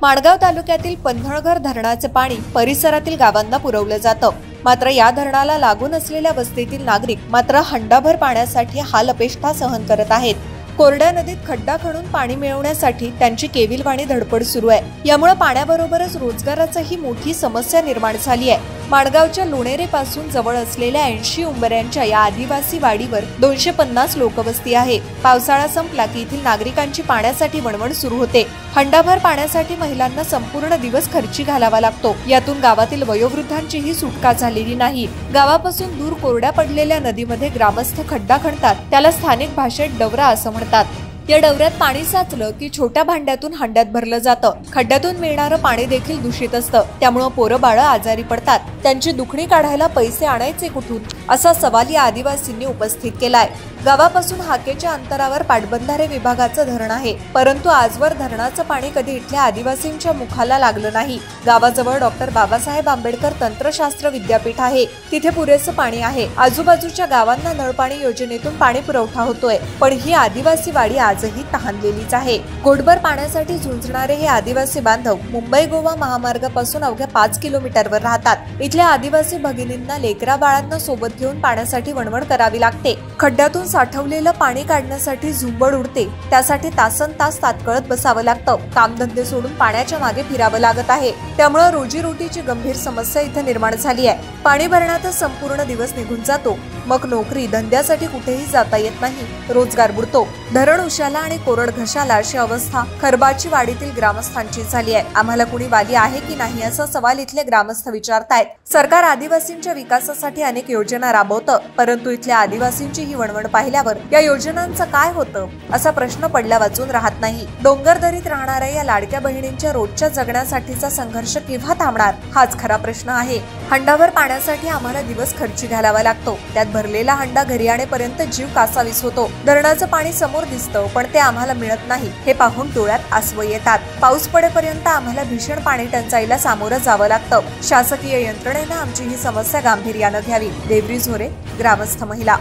माणगाव तालुक्यातील पन्हाळघर धरणाचे पाणी परिसरातील गावांना पुरवलं जातं। मात्र या धरणाला लागून असलेल्या वस्तीतील नागरिक मात्र हंडाभर पाण्यासाठी हाल अपेष्टा सहन करत आहेत। कोरड्या नदीत खड्डा खणून पाणी मिळवण्यासाठी त्यांची केविलवाणी धडपड सुरू आहे। यामुळे पाण्याबरोबरच रोजगाराचीही मोठी समस्या निर्माण झाली आहे। माणगावच्या लोणेरे पासून जवळ असलेल्या 80 उंबऱ्यांच्या या आदिवासी वाडीवर 250 लोकवस्ती आहे। पावसाळा संपला की येथील नागरिकांची पाण्यासाठी वणवण सुरू होते। हंडाभर पाण्यासाठी महिलांना संपूर्ण दिवस खर्ची घालावा लागतो। यातून गावातील वयोवृद्धांचीही सुटका झालेली नाही। गावापासून दूर कोरड्या पडलेल्या नदीमध्ये ग्रामस्थ खड्डा खणतात, त्याला स्थानिक भाषेत डवरा असं म्हणतात। या डवऱ्यात पाणी साचलं की छोट्या भांड्यातून हंड्यात भरलं जातं। खड्ड्यातून मिळणारं पाणी देखील दूषित असतं, त्यामुळे पोरं बाळं आजारी पडतात। त्यांची दुखणी काढायला पैसे आणायचे कुठून असा सवाल या आदिवासींनी उपस्थित केलाय। गावापासून हाकेच्या अंतरावर पाटबंधारे विभागाचं धरण आहे, परंतु आजवर धरणाचं पाणी कधी इथल्या आदिवासींच्या मुखाला लागलं नाही। गावाजवळ डॉक्टर बाबासाहेब आंबेडकर तंत्रशास्त्र विद्यापीठ आहे, तिथे पुरेसं पाणी आहे। आजूबाजूच्या गावांना नळपाणी योजनेतून पाणी पुरवठा होतोय, पण ही आदिवासी वाडी आजही तहानलेलीच आहे। घोटभर पाण्यासाठी झुंजणारे हे आदिवासी बांधव मुंबई गोवा महामार्गापासून अवघ्या 5 किलोमीटरवर राहतात। इथल्या आदिवासी भगिनींना लेकरा बाळांना सोबत घेऊन पाण्यासाठी वणवण करावी लागते। खड्ड्यातून साठवलेलं पाणी काढण्यासाठी झुंबड उडते, त्यासाठी तासनतास तात्कळत बसावं लागतं। कामधंदे सोडून पाण्याच्या मागे फिरावं लागत आहे, त्यामुळे रोजीरोटीची गंभीर समस्या इथे निर्माण झाली आहे। पाणी भरण्यातच संपूर्ण दिवस निघून जातो, मग नोकरी धंद्यासाठी कुठेही जाता येत नाही, रोजगार बुडतो। धरण उशाला आणि कोरड घशाला अशी अवस्था खरबाची वाडीतील ग्रामस्थांची झाली आहे। आम्हाला कुणी वाली आहे की नाही असा सवाल इथले ग्रामस्थ विचारतायत। सरकार आदिवासींच्या विकासासाठी अनेक योजना राबवतं, परंतु इथल्या आदिवासींची ही वणवण पाहिल्यावर या योजनांचं काय होतं असा प्रश्न पडला वाचून राहत नाही। डोंगरदरीत राहणाऱ्या या लाडक्या बहिणींच्या रोजच्या जगण्यासाठीचा संघर्ष केव्हा थांबणार हाच खरा प्रश्न आहे। हंडाभर पाण्यासाठी आम्हाला दिवस खर्ची घालावा लागतो, त्यात भरलेला हंडा घरी आणेपर्यंत जीव कासावीस होतो। धरणाचं पाणी समोर दिसतं, पण ते आम्हाला मिळत नाही हे पाहून डोळ्यात आसव येतात। पाऊस पडेपर्यंत आम्हाला भीषण पाणी टंचाईला सामोरं जावं लागतं। शासकीय यंत्रणेनं आमची ही समस्या गांभीर्यानं घ्यावी। देवरी झोरे, ग्रामस्थ महिला।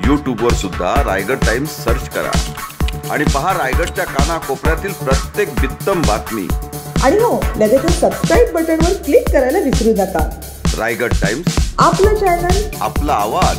यूट्यूबवर सुद्धा रायगड टाइम्स सर्च करा आणि पहा रायगडच्या कानाकोपऱ्यातील प्रत्येक बित्तम बातमी। आणि हो, लगेच सबस्क्राइब बटनवर क्लिक करायला विसरू नका। रायगड टाइम्स, आपलं चॅनल, आपला आवाज।